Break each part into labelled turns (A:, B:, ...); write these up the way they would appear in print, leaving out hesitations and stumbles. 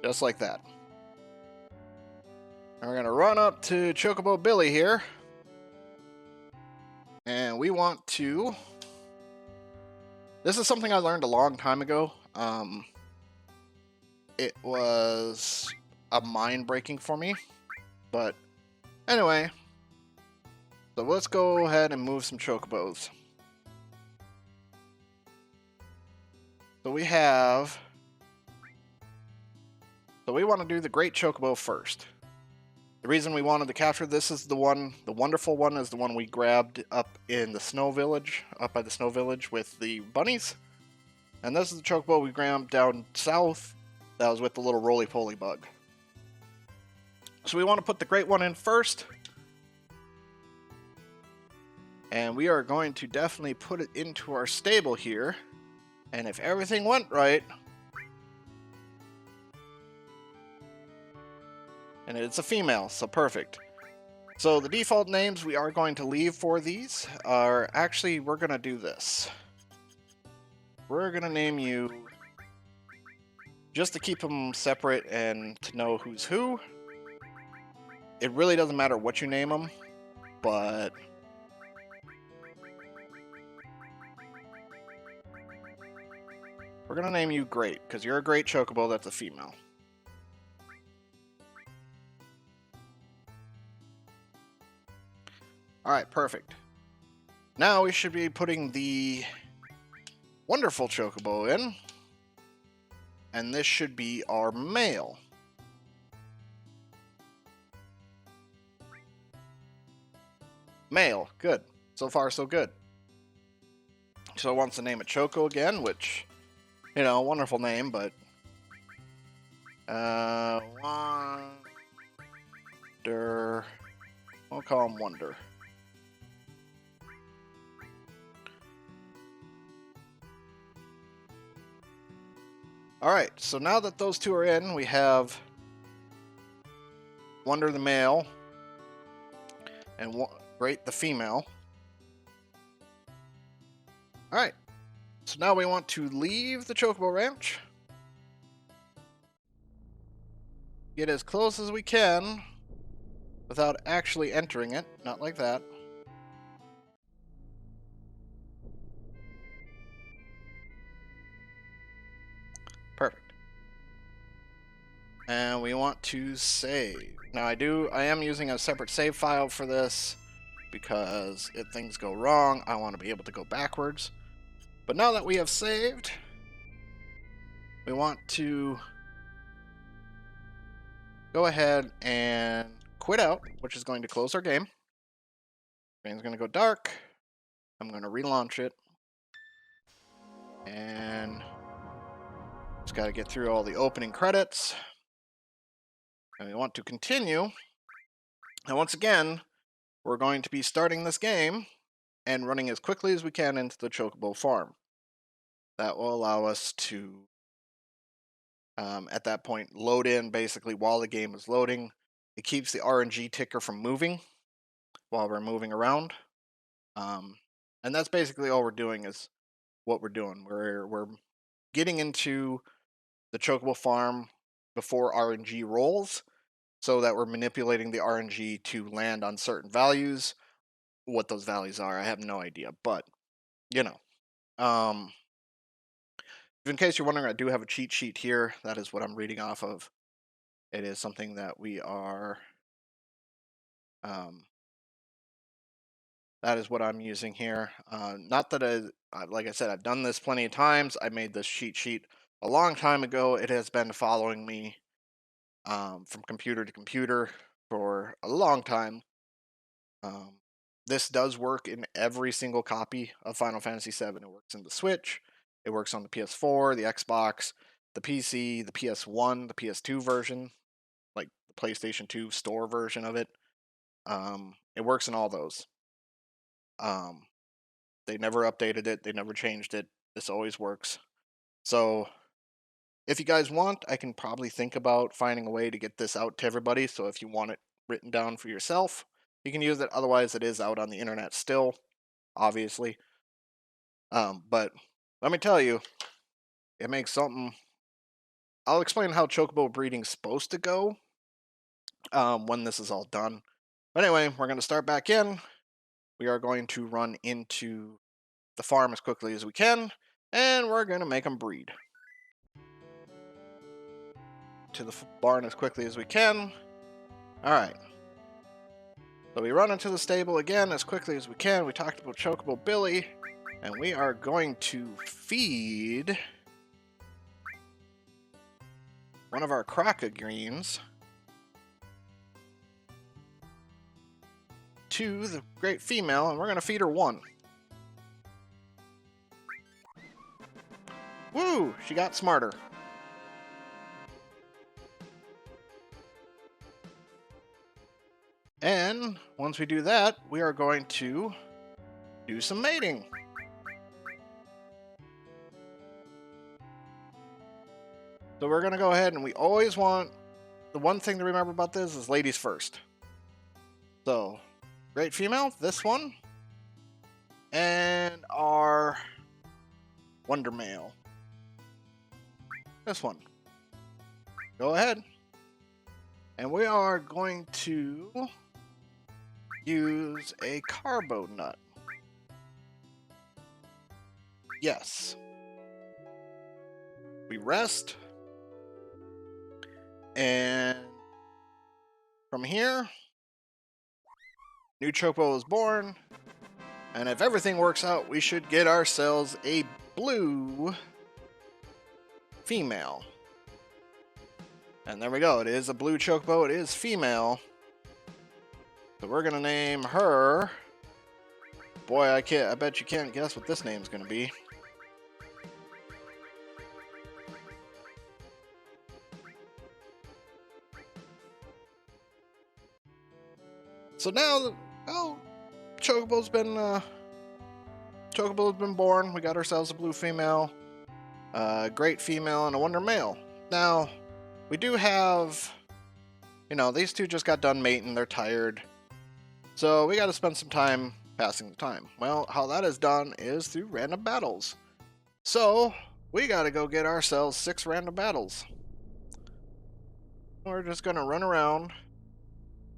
A: Just like that. And we're going to run up to Chocobo Billy here. And we want to... This is something I learned a long time ago. It was a mind-breaking for me. But anyway, so let's go ahead and move some Chocobos. So we have... So we want to do the Great Chocobo first. The reason we wanted to capture this is the wonderful one is the one we grabbed up in the Snow Village, up by the Snow Village with the bunnies. And this is the Chocobo we grabbed down south that was with the little roly-poly bug. So we want to put the great one in first. And we are going to definitely put it into our stable here. And if everything went right... And it's a female, so perfect. So the default names we are going to leave for these are... Actually, we're going to do this. We're going to name you... Just to keep them separate and to know who's who. It really doesn't matter what you name them, but... We're going to name you Great, because you're a great Chocobo that's a female. Alright, perfect. Now we should be putting the wonderful Chocobo in. And this should be our male. Male, good. So far, so good. So it wants to name it Choco again, which, you know, wonderful name, but... Wonder... We'll call him Wonder. Alright, so now that those two are in, we have Wonder the male and Great the female. Alright, so now we want to leave the Chocobo Ranch. Get as close as we can without actually entering it, not like that. Perfect. And we want to save. Now I am using a separate save file for this because if things go wrong, I want to be able to go backwards. But now that we have saved, we want to go ahead and quit out, which is going to close our game. Screen's going to go dark. I'm going to relaunch it. And just got to get through all the opening credits. And we want to continue. And once again, we're going to be starting this game and running as quickly as we can into the Chocobo farm. That will allow us to, at that point, load in basically while the game is loading. It keeps the RNG ticker from moving while we're moving around. And that's basically all we're doing is what we're doing. We're getting into the Chocobo farm before RNG rolls so that we're manipulating the RNG to land on certain values. What those values are, I have no idea, but, you know. In case you're wondering, I do have a cheat sheet here. That is what I'm reading off of. It is something that we are... that is what I'm using here. Not that like I said, I've done this plenty of times. I made this cheat sheet a long time ago. It has been following me from computer to computer for a long time. This does work in every single copy of Final Fantasy VII. It works in the Switch. It works on the PS4, the Xbox, the PC, the PS1, the PS2 version, like the PlayStation 2 store version of it. It works in all those. They never updated it. They never changed it. This always works. So if you guys want, I can probably think about finding a way to get this out to everybody. So if you want it written down for yourself, you can use it. Otherwise, it is out on the internet still, obviously. But let me tell you, it makes something I'll explain how chocobo breeding's supposed to go when this is all done. But anyway, we're going to start back in. We are going to run into the farm as quickly as we can, and we're going to make them breed. To the barn as quickly as we can. Alright. So we run into the stable again as quickly as we can. We talked about Chocobo Billy, and we are going to feed one of our Croca Greens to the great female, and we're going to feed her one. Woo! She got smarter. And once we do that, we are going to do some mating. So we're going to go ahead, and we always want, the one thing to remember about this is ladies first. So, great female, this one, and our wonder male, this one. Go ahead. And we are going to use a carbo nut. Yes. We rest. And from here, new Chocobo is born. And if everything works out, we should get ourselves a blue female. And there we go. It is a blue Chocobo. It is female. So we're going to name her... Boy, I bet you can't guess what this name's going to be. So now, oh, Chocobo's been born. We got ourselves a blue female, a great female, and a wonder male. Now, we do have, these two just got done mating. They're tired. So we got to spend some time passing the time. Well, how that is done is through random battles. So we got to go get ourselves 6 random battles. We're just going to run around,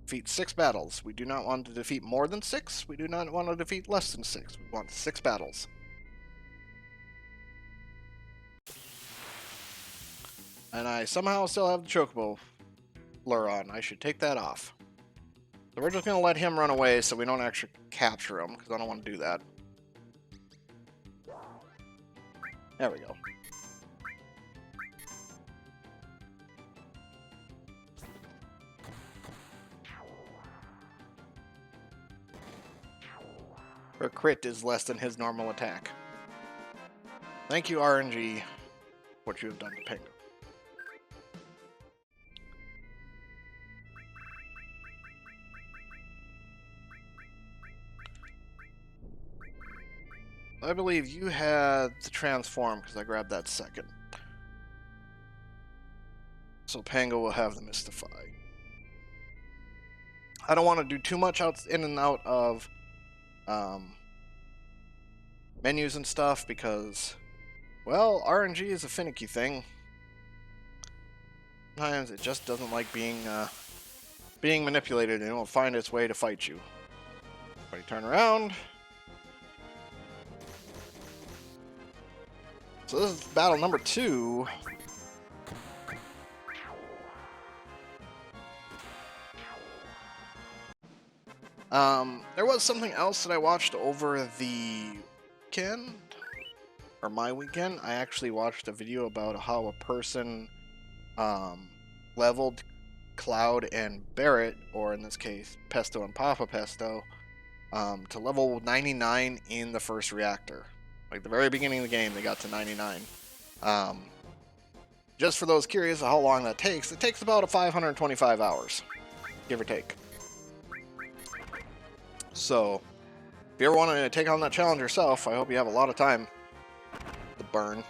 A: defeat 6 battles. We do not want to defeat more than 6. We do not want to defeat less than 6. We want 6 battles. And I somehow still have the Chocobo lure on. I should take that off. So we're just going to let him run away so we don't actually capture him, because I don't want to do that. There we go. Her crit is less than his normal attack. Thank you, RNG, what you have done to Pango. I believe you had the transform because I grabbed that second. So Pango will have the Mystify. I don't want to do too much in and out of menus and stuff because, well, RNG is a finicky thing. Sometimes it just doesn't like being manipulated, and it will find its way to fight you. Everybody turn around. So this is battle number 2. There was something else that I watched over the weekend, or my weekend. I actually watched a video about how a person leveled Cloud and Barrett, or in this case, Pesto and Papa Pesto, to level 99 in the first reactor. Like the very beginning of the game, they got to 99. Just for those curious of how long that takes, it takes about 525 hours, give or take. So, if you ever want to take on that challenge yourself, I hope you have a lot of time to burn.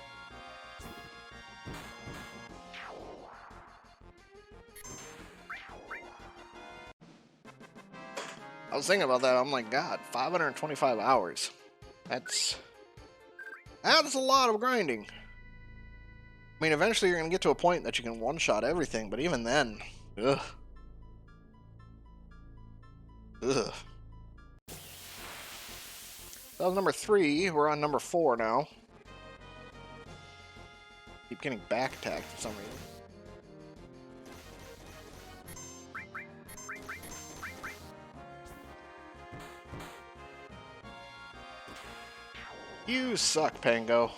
A: I was thinking about that, I'm like, God, 525 hours. That's a lot of grinding. I mean, eventually you're going to get to a point that you can one-shot everything, but even then, ugh. Ugh. That was number 3. We're on number 4 now. Keep getting back attacked for some reason. You suck, Pango.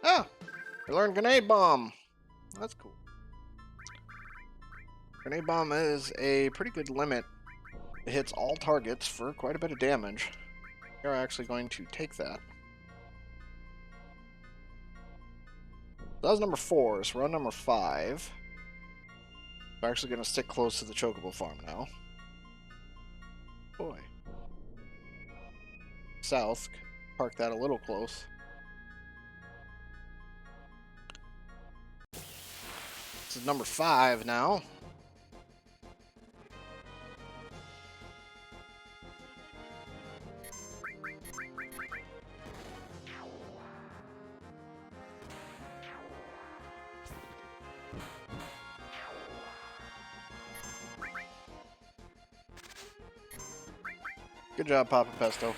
A: Ah! We learned Grenade Bomb. That's cool. Grenade Bomb is a pretty good limit. It hits all targets for quite a bit of damage. We're actually going to take that. That was number 4, so we're on number 5. We're actually going to stick close to the Chocobo farm now. Boy. South. Park that a little close. This is number 5 now. Good job, Papa Pesto.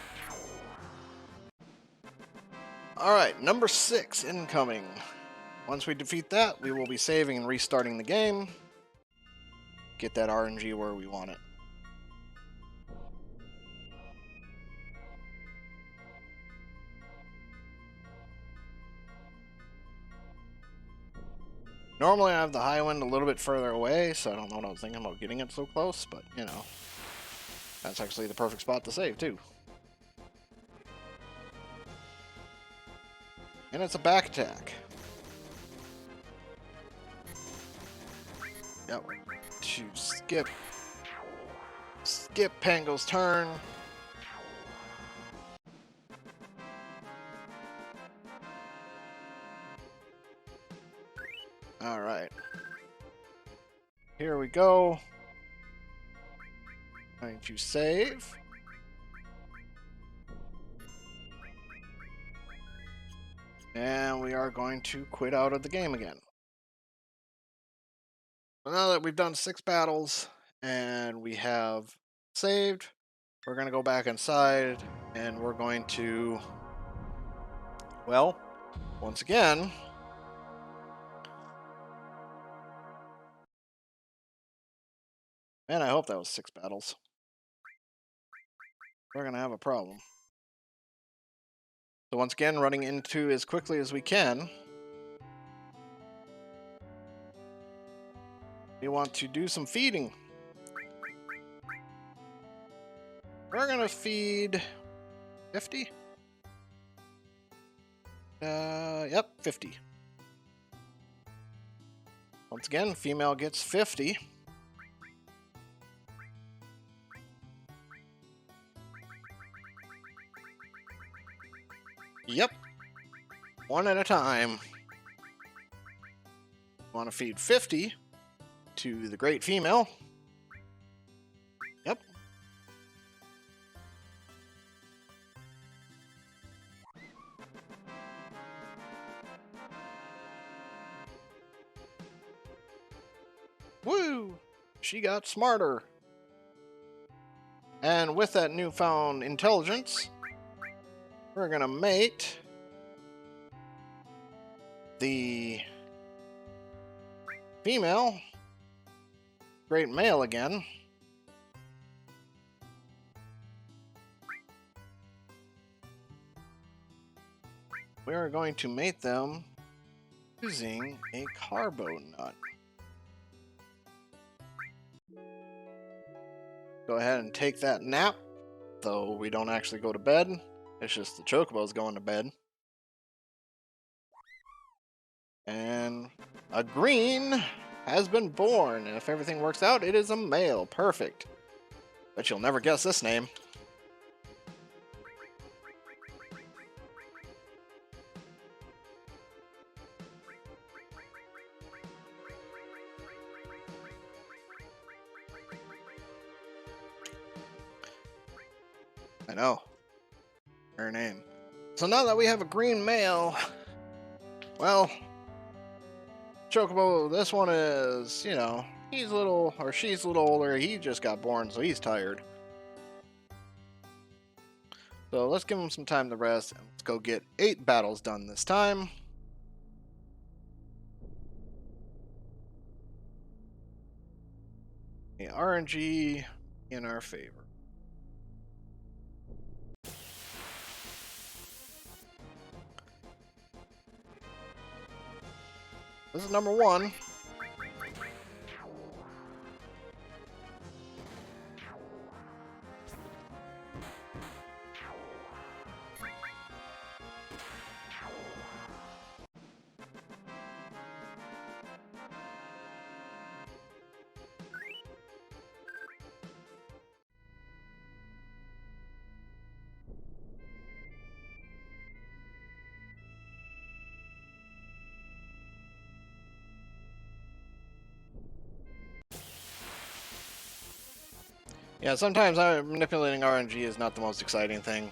A: Alright, number 6 incoming. Once we defeat that, we will be saving and restarting the game. Get that RNG where we want it. Normally I have the high wind a little bit further away, so I don't know what I was thinking about getting it so close, but, you know. That's actually the perfect spot to save, too. And it's a back attack. Yep. To skip Pango's turn. Alright. Here we go. Going to save. And we are going to quit out of the game again. So now that we've done 6 battles and we have saved, we're going to go back inside and we're going to, well, once again, man, I hope that was 6 battles. We're going to have a problem. So once again, running into as quickly as we can. We want to do some feeding. We're going to feed 50. Yep, 50. Once again, female gets 50. Yep. One at a time. Want to feed 50 to the great female. Yep. Woo! She got smarter. And with that newfound intelligence, we're gonna mate the female great male again. We are going to mate them using a carbo nut. Go ahead and take that nap, though we don't actually go to bed. It's just the chocobo's going to bed. And a green has been born, and if everything works out, it is a male. Perfect. Bet you'll never guess this name. I know. Her name. So now that we have a green male, well, Chocobo, this one is, you know, he's a little, or she's a little older. He just got born, so he's tired. So let's give him some time to rest, and let's go get 8 battles done this time. The RNG in our favor. This is number 1. Yeah, sometimes manipulating RNG is not the most exciting thing.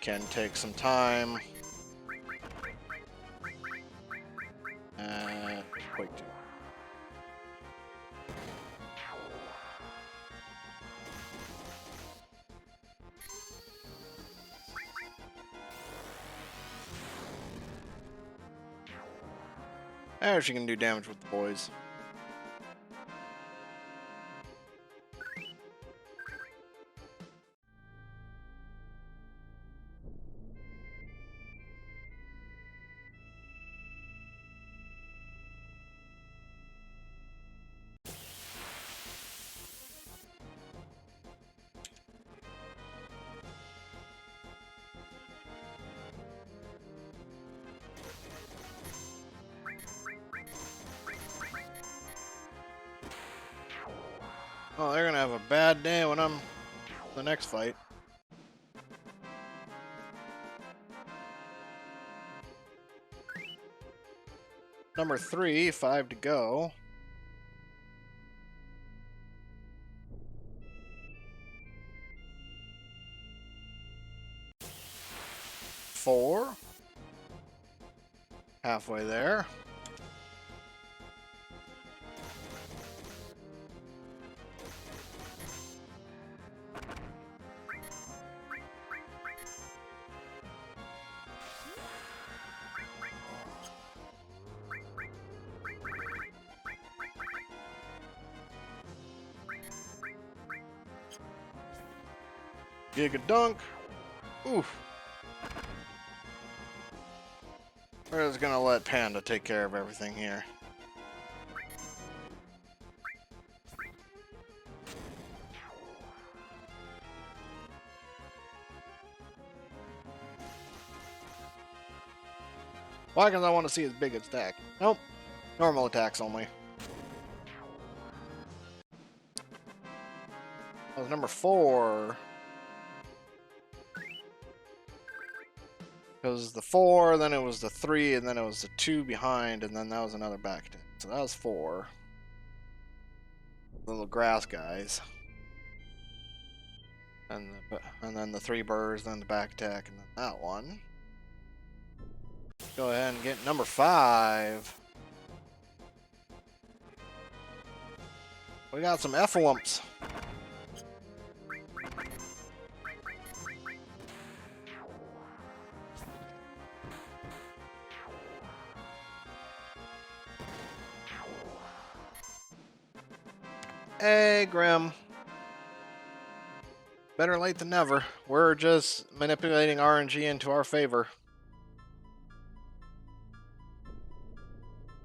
A: Can take some time. Quake 2. She can do damage with the boys. Oh, they're gonna have a bad day when I'm the next fight. Number 3, 5 to go. Four. Halfway there. Giga dunk. Oof. We're just gonna let Panda take care of everything here. Why? Because I want to see his big attack. Nope. Normal attacks only. That was number 4. It was the 4, then it was the 3, and then it was the 2 behind, and then that was another back attack. So that was 4. Little grass guys. And then the 3 birds, then the back attack, and then that one. Go ahead and get number 5. We got some Efflumps. Hey, Grim. Better late than never. We're just manipulating RNG into our favor.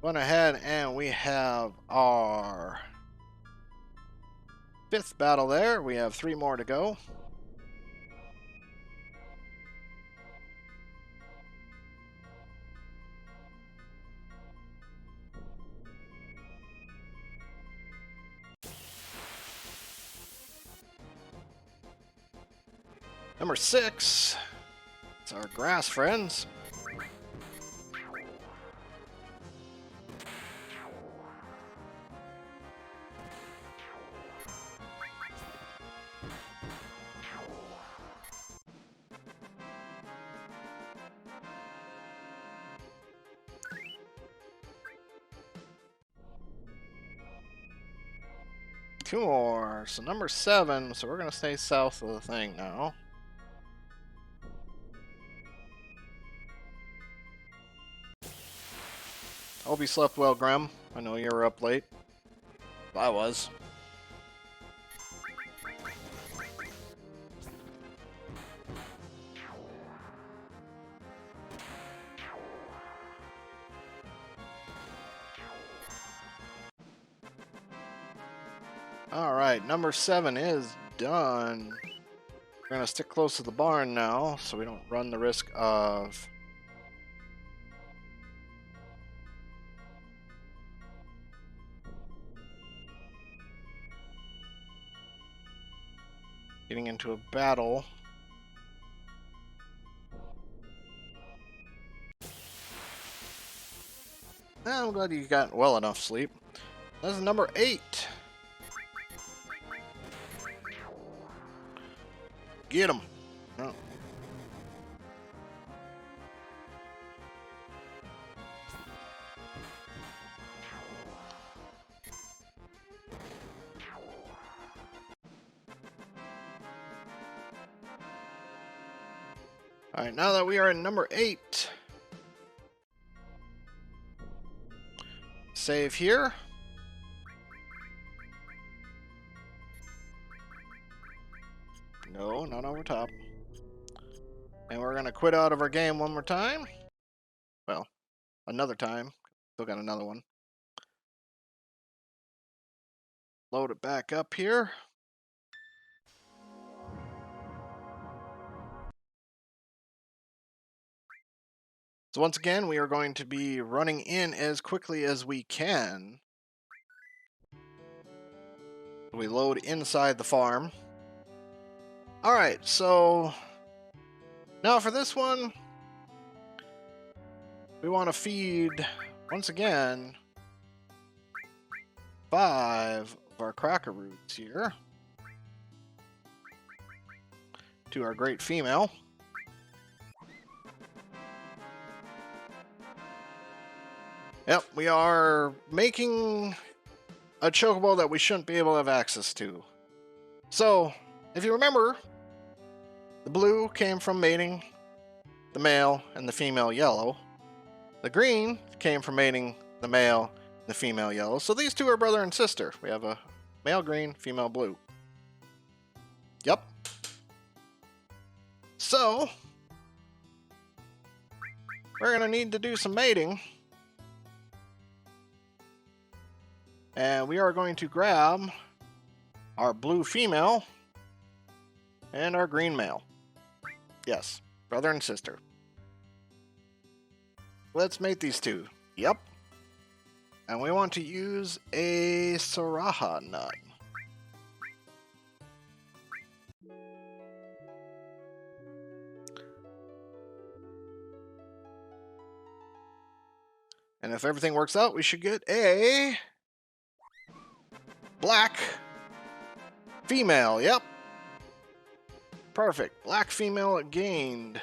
A: Went ahead and we have our 5th battle there. We have 3 more to go. Number 6. It's our grass friends. 2 more. So number 7. So we're going to stay south of the thing now. Hope you slept well, Grem. I know you were up late. I was. Alright, number 7 is done. We're going to stick close to the barn now, so we don't run the risk of getting into a battle. I'm glad you got well enough sleep. That's number 8. Get him. Oh. Alright, now that we are in number 8, save here. No, not over top. And we're going to quit out of our game one more time. Well, another time. Still got another one. Load it back up here. So once again, we are going to be running in as quickly as we can. We load inside the farm. Alright, so now for this one, we want to feed, once again, 5 of our cracker roots here to our great female. Yep, we are making a chocobo that we shouldn't be able to have access to. So, if you remember, the blue came from mating the male and the female yellow. The green came from mating the male and the female yellow. So these two are brother and sister. We have a male green, female blue. Yep. So, we're going to need to do some mating. And we are going to grab our blue female and our green male. Yes, brother and sister. Let's mate these two. Yep. And we want to use a Saraha nut. And if everything works out, we should get a black female. Yep. Perfect. Black female gained.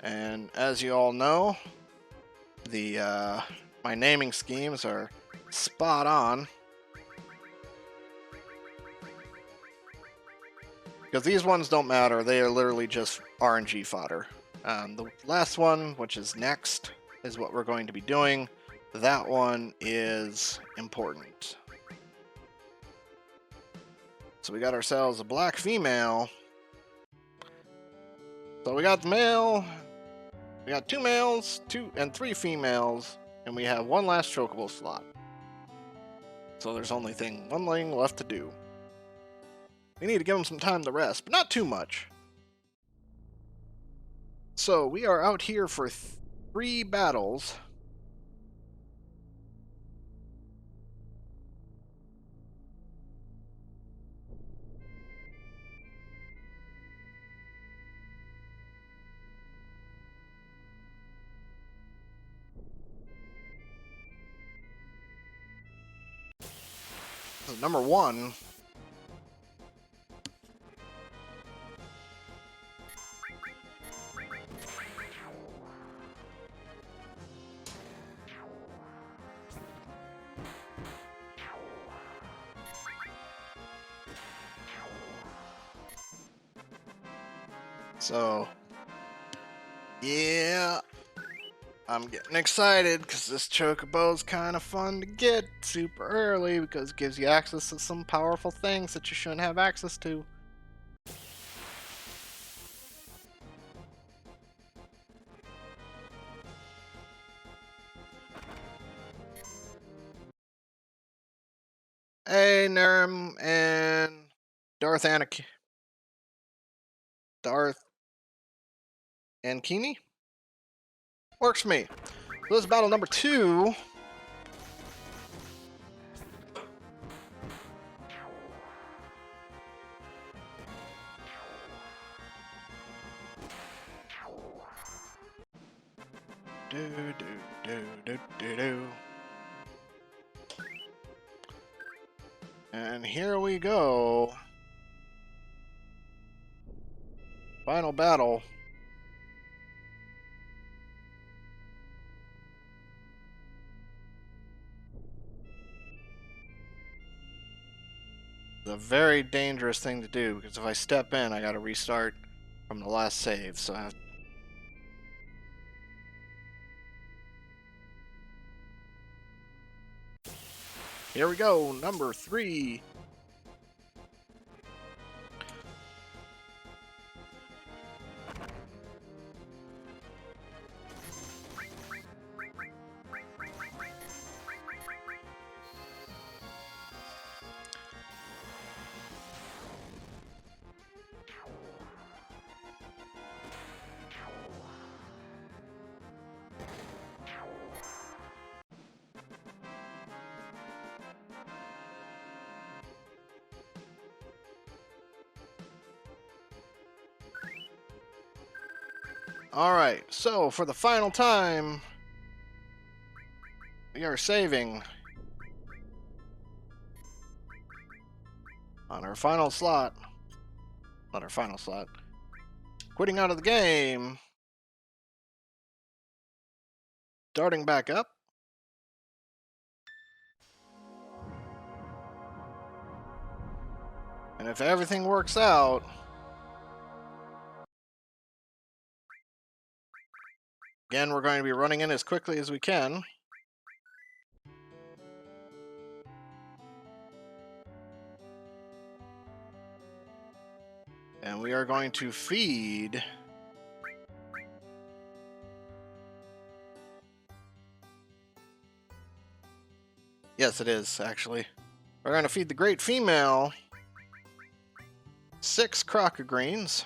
A: And as you all know, the my naming schemes are spot on. Because these ones don't matter. They are literally just RNG fodder. The last one, which is next, is what we're going to be doing. That one is important. So we got ourselves a black female. So we got the male. We got 2 males, 2 and 3 females, and we have 1 last chocobo slot. So there's only one thing left to do. We need to give them some time to rest, but not too much. So we are out here for 3 battles. So number 1. So, yeah, I'm getting excited because this chocobo is kind of fun to get super early because it gives you access to some powerful things that you shouldn't have access to. Hey, Nerm and Darth Anakin. Darth Ankini? Works for me. So this is battle number 2. Do, do, do, do, do, do. And here we go. Final battle. It's a very dangerous thing to do because if I step in, I gotta restart from the last save. So I have... Here we go, number 3. Alright, so for the final time, we are saving on our final slot. Not our final slot. Quitting out of the game. Starting back up. And if everything works out, again, we're going to be running in as quickly as we can. And we are going to feed yes, it is, actually. We're going to feed the great female 6 crocogreens.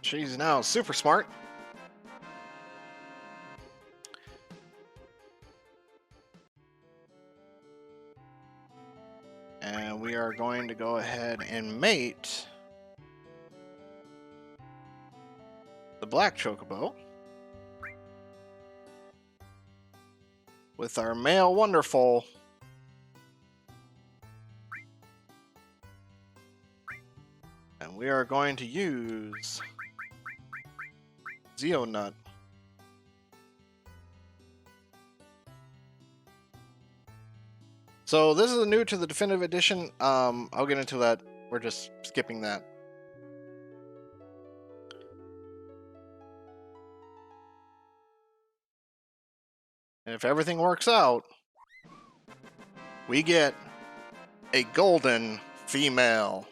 A: She's now super smart. And we are going to go ahead and mate the black chocobo with our male wonderful and we are going to use Zeonut. So this is new to the definitive edition. I'll get into that. We're just skipping that. And if everything works out, we get a golden female.